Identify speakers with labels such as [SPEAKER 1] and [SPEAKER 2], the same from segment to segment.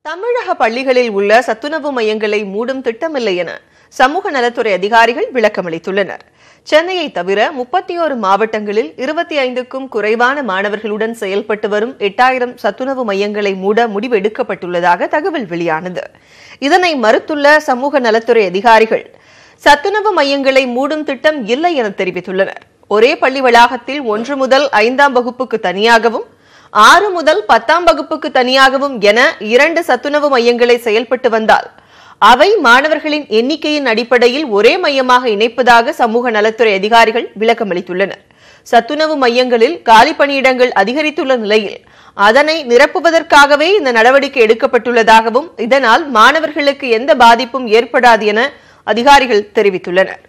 [SPEAKER 1] தமிழக பள்ளிகளில் உள்ள சத்துணவு மையங்களை மூடும் திட்டமில்லை என சமூக நலத்துறை அதிகாரிகள் விளக்கமளித்துள்ளனர். சென்னையை தவிர 31 மாவட்டங்களில் 25க்கும் குறைவான மாணவர்களுடன் செயல்பட்டு வரும் 8000 சத்துணவு மையங்களை மூட முடிவு எடுக்கப்பட்டுள்ளதாக தகவல் வெளியானது. இதனை மறுத்துள்ள சமூக நலத்துறை அதிகாரிகள் சத்துணவு மையங்களை மூடும் திட்டம் இல்லை என தெரிவித்துள்ளனர். ஒரே பள்ளி வளாகத்தில் 1 முதல் 5ஆம் வகுப்புக்கு தனியாகவும் 6 முதல் 10ஆம் வகுப்புக்கு தனியாகவும் என 2 சத்துணவு மையங்களை செயல்பட்டு வந்தால் அவை மாணவர்களின் எண்ணிக்கையின் அடிப்படையில் ஒரே மையமாக இணைப்பதாக சமூக நலத்துறை அதிகாரிகள் விளக்கமளித்துள்ளனர். சத்துணவு மையங்களில் காலி பணியிடங்கள் அதிகரித்துள்ள நிலையில் அதனை நிரப்புவதற்காகவே இந்த நடவடிக்கை எடுக்கப்பட்டுள்ளதாகவும் இதனால் மாணவர்களுக்கு எந்த பாதிப்பும் ஏற்படாது என அதிகாரிகள் தெரிவித்துள்ளனர்.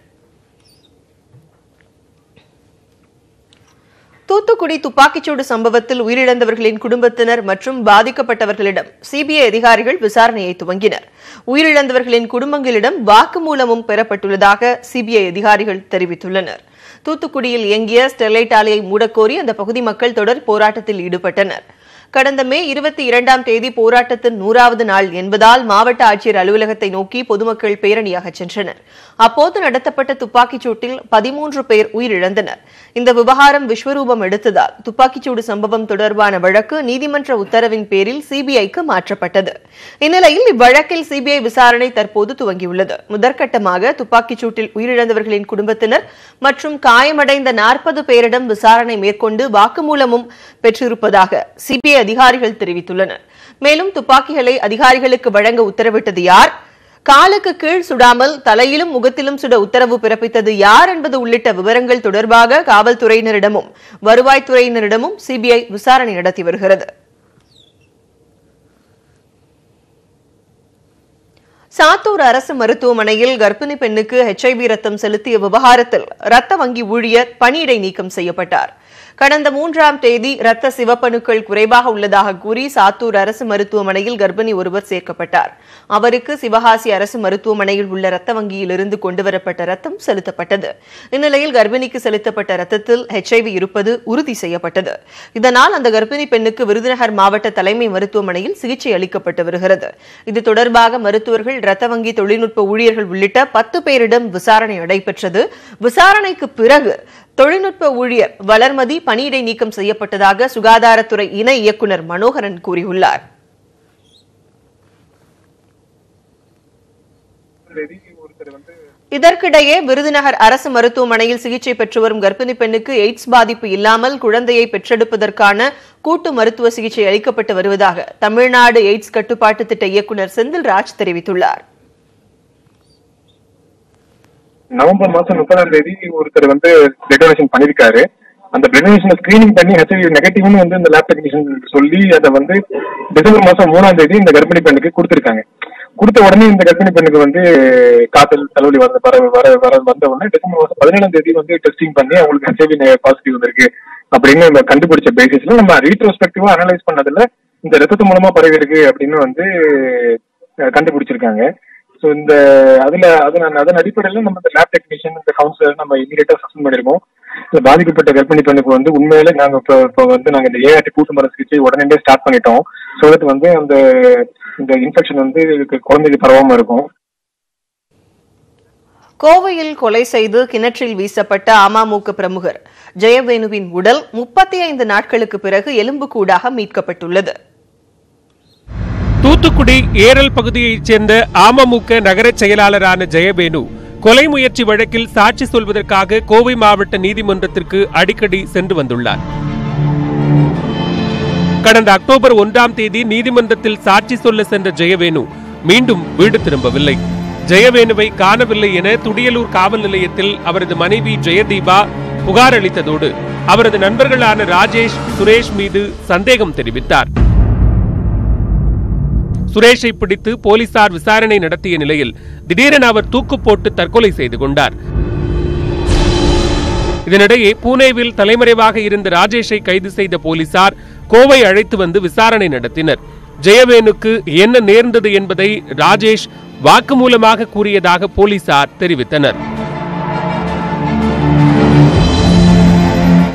[SPEAKER 1] தூத்துக்குடி துப்பாக்கிச்சூடு சம்பவத்தில் உயிரிழந்தவர்களின் குடும்பத்தினர் மற்றும் பாதிக்கப்பட்டவர்களிடம் சிபிஐ அதிகாரிகள் விசாரணையை துவங்கினர். உயிரிழந்தவர்களின் குடும்பங்களிடம் வாக்குமூலமும் பெறப்பட்டுள்ளதாக சிபிஐ அதிகாரிகள் தெரிவித்துள்ளனர். தூத்துக்குடியில் இயங்கிய ஸ்டெர்லைட் ஆலையை மூடக்கோரி அந்த பகுதி மக்கள் தொடர் போராட்டத்தில் ஈடுபட்டனர். கடந்த மே 22ஆம் தேதி போராட்டத்தின் 100வது நாள் என்பதால் மாவட்ட ஆட்சியர் அலுவலகத்தை நோக்கி பொதுமக்கள் பேரணியாக சென்றனர். அப்போது நடத்தப்பட்ட துப்பாக்கிச் சூட்டில் 13 பேர் உயிரிழந்தனர். இந்த விவகாரம் விஸ்வரூபம் எடுத்ததால் துப்பாக்கிச்சூடு சம்பவம் தொடர்பான வழக்கு நீதிமன்ற உத்தரவின் பேரில் சிபிஐக்கு மாற்றப்பட்டது. இந்நிலையில் இவ்வழக்கில் சிபிஐ விசாரணை தற்போது துவங்கியுள்ளது. முதற்கட்டமாக துப்பாக்கிச் சூட்டில் உயிரிழந்தவர்களின் குடும்பத்தினர் மற்றும் காயமடைந்த 40 பேரிடம் விசாரணை மேற்கொண்டு வாக்குமூலமும் பெற்றிருப்பதாக சிபிஐ அதிகாரிகள் தெரிவித்துள்ளனர். மேலும் துப்பாக்கிகளை அதிகாரிகளுக்கு வழங்க உத்தரவிட்டது யார், காலுக்கு கீழ் சுடாமல் தலையிலும் முகத்திலும் சுட உத்தரவு பிறப்பித்தது யார் என்பது உள்ளிட்ட விவரங்கள் தொடர்பாக காவல்துறையினரிடமும் வருவாய்த்துறையினரிடமும் சிபிஐ விசாரணை நடத்தி வருகிறது. சாத்தூர் அரசு மருத்துவமனையில் கர்ப்பிணி பெண்ணுக்கு HIV ரத்தம் செலுத்திய விவகாரத்தில் ரத்த வங்கி ஊழியர் பணியிடை நீக்கம் செய்யப்பட்டார். கடந்த 3ஆம் தேதி ரத்த சிவப்பணுக்கள் குறைவாக உள்ளதாக கூறி சாத்தூர் அரசு மருத்துவமனையில் கர்ப்பிணி ஒருவர் சேர்க்கப்பட்டார். அவருக்கு சிவகாசி அரசு மருத்துவமனையில் உள்ள ரத்த வங்கியிலிருந்து கொண்டுவரப்பட்ட ரத்தம் செலுத்தப்பட்டது. இந்நிலையில் கர்ப்பிணிக்கு செலுத்தப்பட்ட ரத்தத்தில் HIV இருப்பது உறுதி செய்யப்பட்டது. இதனால் அந்த கர்ப்பிணி பெண்ணுக்கு விருதுநகர் மாவட்ட தலைமை மருத்துவமனையில் சிகிச்சை அளிக்கப்பட்டு வருகிறது. இது தொடர்பாக மருத்துவர்கள், ரத்த வங்கி தொழில்நுட்ப ஊழியர்கள் உள்ளிட்ட 10 பேரிடம் விசாரணை நடைபெற்றது. விசாரணைக்கு பிறகு தொழில்நுட்ப ஊழியர் வளர்மதி பணியிடை நீக்கம் செய்யப்பட்டதாக சுகாதாரத்துறை இணை இயக்குநர் மனோகரன் கூறியுள்ளார். இதற்கிடையே விருதுநகர் அரசு மருத்துவமனையில் சிகிச்சை பெற்று வரும் கர்ப்பிணி பெண்ணுக்கு எய்ட்ஸ் பாதிப்பு இல்லாமல் குழந்தையை பெற்றெடுப்பதற்கான கூட்டு மருத்துவ சிகிச்சை அளிக்கப்பட்டு வருவதாக தமிழ்நாடு எய்ட்ஸ் கட்டுப்பாட்டு திட்ட இயக்குநர் செந்தில்ராஜ் தெரிவித்துள்ளார்.
[SPEAKER 2] நவம்பர் மாசம் 30ஆம் தேதி ஒருத்தர் பிளட் டொனேஷன் பண்ணிருக்காரு. அந்த பிளட் டொனேஷன் ஸ்கிரீனிங் பண்ணி HIV நெகட்டிவ்னு இந்த லேப் டெக்னீஷியன் சொல்லி அதை டிசம்பர் மாசம் 3ஆம் தேதி இந்த கர்ப்பிணி பெண்ணுக்கு கொடுத்திருக்காங்க. கொடுத்த உடனே இந்த கர்ப்பிணி பெண்ணுக்கு காய்ச்சல் தலைவலி வந்த உடனே டிசம்பர் மாசம் 17ஆம் தேதி டெஸ்டிங் பண்ணி அவங்களுக்கு HIV பாசிட்டிவ் வந்திருக்கு அப்படின்னு கண்டுபிடிச்ச பேசிஸ்ல நம்ம ரீட்ரோஸ்பெக்டிவா அனலைஸ் பண்ணதுல இந்த ரத்தத்து மூலமா பரவி இருக்கு அப்படின்னு கண்டுபிடிச்சிருக்காங்க. ஸோ அதன் அடிப்படையில் நம்ம இந்த லேப் டெக்னீஷியன், இந்த கவுன்சிலர் நம்ம இமீடியட்டா சஸ்பெண்ட் பண்ணிருக்கோம். பாதிக்கப்பட்ட கர்ப்பிணி பெண்ணுக்கு உண்மையில நாங்க நாங்க இந்த ART கூட்டு மருந்து சிகிச்சை உடனே ஸ்டார்ட் பண்ணிட்டோம். ஸோ அதுக்கு அந்த இந்த இன்ஃபெக்ஷன் குழந்தைக்கு பரவாம இருக்கும்.
[SPEAKER 1] கோவையில் கொலை செய்து கிணற்றில் வீசப்பட்ட அமமுக பிரமுகர் ஜெயவேணுவின் உடல் 35 நாட்களுக்கு பிறகு எலும்புக்கூடாக மீட்கப்பட்டுள்ளது.
[SPEAKER 3] தூத்துக்குடி ஏரல் பகுதியைச் சேர்ந்த அமமுக நகர செயலாளரான ஜெயவேணு கொலை முயற்சி வழக்கில் சாட்சி சொல்வதற்காக கோவை மாவட்ட நீதிமன்றத்திற்கு அடிக்கடி சென்று வந்துள்ளார். கடந்த அக்டோபர் 1ஆம் தேதி நீதிமன்றத்தில் சாட்சி சொல்ல சென்ற ஜெயவேணு மீண்டும் வீடு திரும்பவில்லை. ஜெயவேணுவை காணவில்லை என துடியலூர் காவல் நிலையத்தில் அவரது மனைவி ஜெயதீபா புகார் அளித்ததோடு அவரது நண்பர்களான ராஜேஷ், சுரேஷ் மீது சந்தேகம் தெரிவித்தார். சுரேஷை பிடித்து போலீசார் விசாரணை நடத்திய நிலையில் திடீரென அவர் தூக்கு போட்டு தற்கொலை செய்து கொண்டார். இதனிடையே பூனேவில் தலைமறைவாக இருந்த ராஜேஷை கைது செய்த போலீசார் கோவை அழைத்து வந்து விசாரணை நடத்தினர். ஜெயவேணுக்கு என்ன நேர்ந்தது என்பதை ராஜேஷ் வாக்குமூலமாக கூறியதாக போலீசார் தெரிவித்தனர்.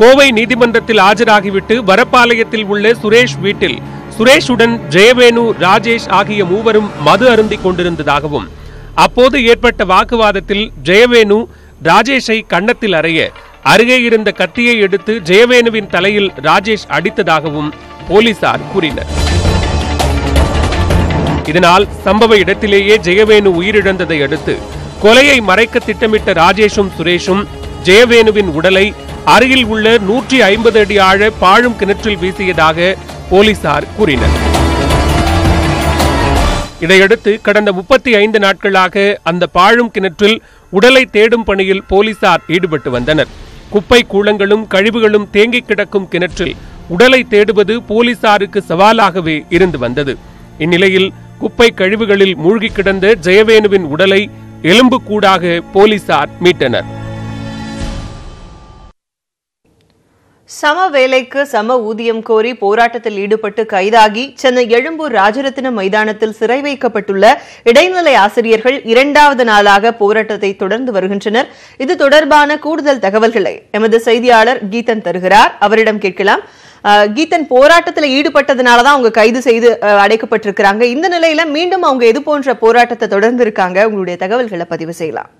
[SPEAKER 3] கோவை நீதிமன்றத்தில் ஆஜராகிவிட்டு வரப்பாளையத்தில் உள்ள சுரேஷ் வீட்டில் சுரேஷுடன் ஜெயவேணு, ராஜேஷ் ஆகிய மூவரும் மது அருந்திக் கொண்டிருந்ததாகவும் அப்போது ஏற்பட்ட வாக்குவாதத்தில் ஜெயவேணு ராஜேஷை கன்னத்தில் அறைய அருகே இருந்த கத்தியை எடுத்து ஜெயவேணுவின் தலையில் ராஜேஷ் அடித்ததாகவும் போலீசார் கூறினர். இதனால் சம்பவ இடத்திலேயே ஜெயவேணு உயிரிழந்ததை அடுத்து கொலையை மறைக்க திட்டமிட்ட ராஜேஷும் சுரேஷும் ஜெயவேணுவின் உடலை அருகில் உள்ள 150 அடி ஆழ பாழும் கிணற்றில் வீசியதாக போலீசார் கூறினர். இதையடுத்து கடந்த 35 நாட்களாக அந்த பாழும் கிணற்றில் உடலை தேடும் பணியில் போலீசார் ஈடுபட்டு வந்தனர். குப்பை கூளங்களும் கழிவுகளும் தேங்கி கிடக்கும் கிணற்றில் உடலை தேடுவது போலீசாருக்கு சவாலாகவே இருந்து வந்தது. இந்நிலையில் குப்பை கழிவுகளில் மூழ்கி கிடந்த ஜெயவேணுவின் உடலை எலும்புக்கூடாக போலீசார் மீட்டனர்.
[SPEAKER 1] சம வேலைக்கு சம ஊதியம் கோரி போராட்டத்தில் ஈடுபட்டு கைதாகி சென்னை எழும்பூர் ராஜரத்தின மைதானத்தில் சிறை வைக்கப்பட்டுள்ள இடைநிலை ஆசிரியர்கள் 2வது நாளாக போராட்டத்தை தொடர்ந்து வருகின்றனர். இது தொடர்பான கூடுதல் தகவல்களை எமது செய்தியாளர் கீதன் தருகிறார். அவரிடம் கேட்கலாம். கீதன், போராட்டத்தில் ஈடுபட்டதுனாலதான் அவங்க கைது செய்து அடைக்கப்பட்டிருக்கிறாங்க. இந்த நிலையில மீண்டும் அவங்க எது போன்ற போராட்டத்தை தொடர்ந்து இருக்காங்க? உங்களுடைய தகவல்களை பதிவு செய்யலாம்.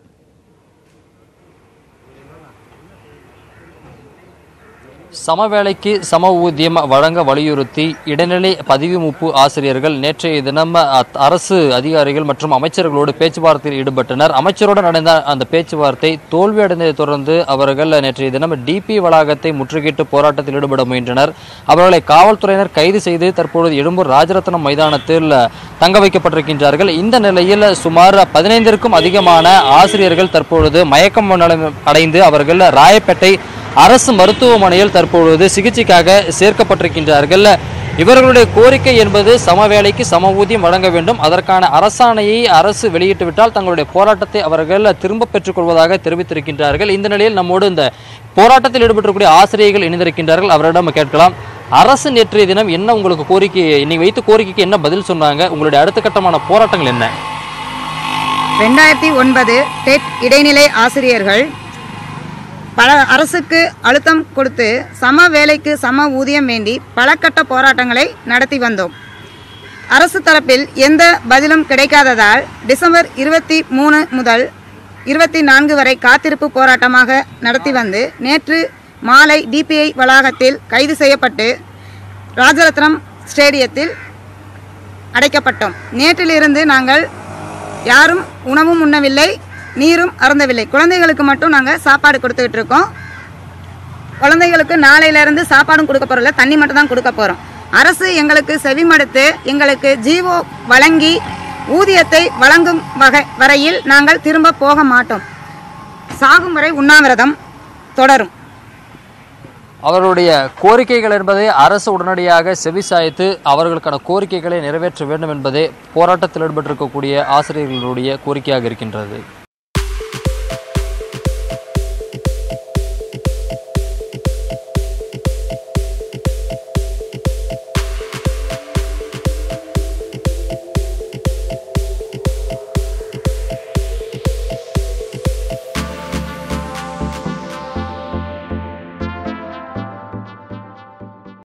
[SPEAKER 4] சமவேளைக்கு சம ஊதியம் வழங்க வலியுறுத்தி இடைநிலை பதிவுமுப்பு ஆசிரியர்கள் நேற்றைய தினம் அரசு அதிகாரிகள் மற்றும் அமைச்சர்களோடு பேச்சுவார்த்தையில் ஈடுபட்டனர். அமைச்சருடன் நடந்த அந்த பேச்சுவார்த்தை தோல்வியடைந்ததை தொடர்ந்து அவர்கள் நேற்றைய தினம் டிபி வளாகத்தை முற்றுகையிட்டு போராட்டத்தில் ஈடுபட முயன்றனர். அவர்களை காவல்துறையினர் கைது செய்து தற்பொழுது எழும்பூர் ராஜரத்னம் மைதானத்தில் தங்க வைக்கப்பட்டிருக்கின்றார்கள். இந்த நிலையில் சுமார் 15க்கும் அதிகமான ஆசிரியர்கள் தற்பொழுது மயக்கம் அடைந்து அவர்கள் ராயப்பேட்டை அரசு மருத்துவமனையில் தற்பொழுது சிகிச்சைக்காக சேர்க்கப்பட்டிருக்கின்றார்கள். இவர்களுடைய கோரிக்கை என்பது சமவேளைக்கு சம ஊதியம் வழங்க வேண்டும். அதற்கான அரசாணையை அரசு வெளியிட்டுவிட்டால் தங்களுடைய போராட்டத்தை அவர்கள் திரும்ப பெற்றுக் கொள்வதாக தெரிவித்திருக்கின்றார்கள். இந்த நிலையில் நம்மோடு இந்த போராட்டத்தில் ஈடுபட்டிருக்கக்கூடிய ஆசிரியர்கள் இணைந்திருக்கின்றார்கள். அவரிடம் கேட்கலாம். அரசு நேற்றைய தினம் என்ன உங்களுக்கு கோரிக்கை, இன்னைக்கு வைத்த கோரிக்கைக்கு என்ன பதில் சொன்னாங்க? உங்களுடைய அடுத்த கட்டமான போராட்டங்கள் என்ன?
[SPEAKER 5] 2009 டெட் இடைநிலை ஆசிரியர்கள் அரசுக்கு அழுத்தம் கொடுத்து சம வேலைக்கு சம ஊதியம் வேண்டி பல கட்ட போராட்டங்களை நடத்தி வந்தோம். அரசு தரப்பில் எந்த பதிலும் கிடைக்காததால் டிசம்பர் 23 முதல் 24 வரை காத்திருப்பு போராட்டமாக நடத்தி வந்து நேற்று மாலை டிபிஐ வளாகத்தில் கைது செய்யப்பட்டு ராஜரத்னம் ஸ்டேடியத்தில் அடைக்கப்பட்டோம். நேற்றிலிருந்து நாங்கள் யாரும் உணவும் உண்ணவில்லை, நீரும் அருந்தவில்லை. குழந்தைகளுக்கு மட்டும் நாங்கள் சாப்பாடு கொடுத்துக்கிட்டு இருக்கோம். குழந்தைகளுக்கு நாளையிலிருந்து சாப்பாடும் கொடுக்க போகிறோம்ல, தண்ணி மட்டும் தான் கொடுக்க போகிறோம். அரசு எங்களுக்கு செவிமடுத்து எங்களுக்கு ஜீவோ வழங்கி ஊதியத்தை வழங்கும் வரையில் நாங்கள் திரும்ப போக மாட்டோம். சாகும் வரை உண்ணாவிரதம் தொடரும்.
[SPEAKER 4] அவர்களுடைய கோரிக்கைகள் என்பதை அரசு உடனடியாக செவிசாய்த்து அவர்களுக்கான கோரிக்கைகளை நிறைவேற்ற வேண்டும் என்பதே போராட்டத்தில் ஈடுபட்டிருக்கக்கூடிய ஆசிரியர்களுடைய கோரிக்கையாக இருக்கின்றது.